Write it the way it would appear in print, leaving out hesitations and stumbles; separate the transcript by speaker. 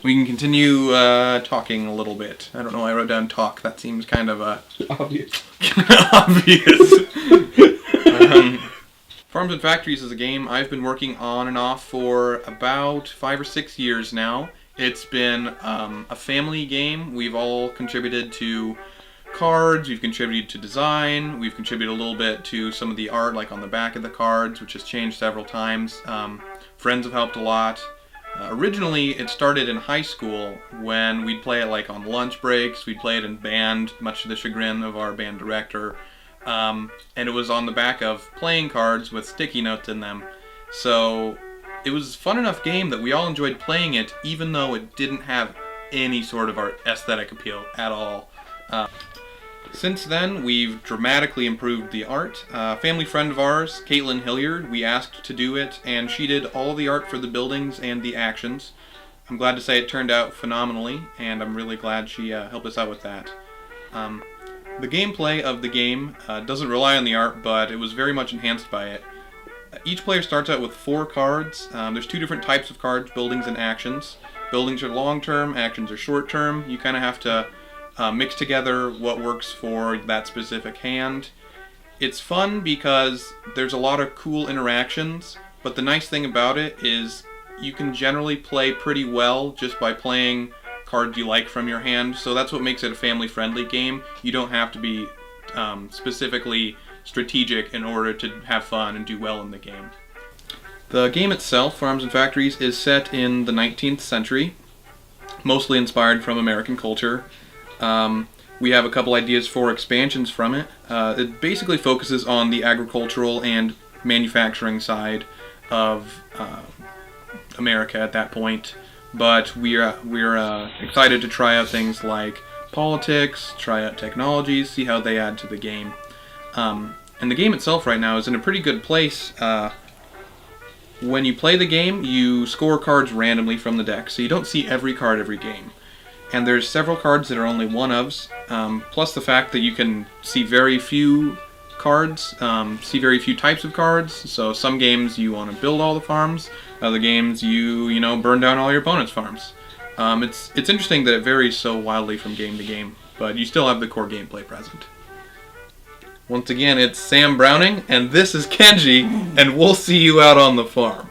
Speaker 1: We can continue talking a little bit. I don't know why I wrote down talk. That seems kind of
Speaker 2: Obvious.
Speaker 1: obvious. Farms and Factories is a game I've been working on and off for about 5 or 6 years now. It's been a family game. We've all contributed to cards, we've contributed to design, we've contributed a little bit to some of the art, like on the back of the cards, which has changed several times. Friends have helped a lot. Originally, it started in high school when we'd play it like on lunch breaks. We'd play it in band, much to the chagrin of our band director. And it was on the back of playing cards with sticky notes in them. So it was a fun enough game that we all enjoyed playing it, even though it didn't have any sort of art aesthetic appeal at all. Since then, we've dramatically improved the art. A family friend of ours, Caitlin Hilliard, we asked to do it, and she did all the art for the buildings and the actions. I'm glad to say it turned out phenomenally, and I'm really glad she helped us out with that. The gameplay of the game doesn't rely on the art, but it was very much enhanced by it. Each player starts out with 4 cards. There's 2 different types of cards, buildings and actions. Buildings are long-term, actions are short-term. You kind of have to mix together what works for that specific hand. It's fun because there's a lot of cool interactions, but the nice thing about it is you can generally play pretty well just by playing cards you like from your hand, so that's what makes it a family-friendly game. You don't have to be specifically strategic in order to have fun and do well in the game. The game itself, Farms and Factories, is set in the 19th century, mostly inspired from American culture. We have a couple ideas for expansions from it. It basically focuses on the agricultural and manufacturing side of America at that point, but we're excited to try out things like politics, try out technologies, see how they add to the game. And the game itself right now is in a pretty good place. When you play the game, you score cards randomly from the deck, so you don't see every card every game. And there's several cards that are only one-ofs, plus the fact that you can see very few cards, see very few types of cards. So some games you want to build all the farms, other games you burn down all your opponent's farms. It's interesting that it varies so wildly from game to game, but you still have the core gameplay present. Once again, it's Sam Browning, and this is Kenji, and we'll see you out on the farm.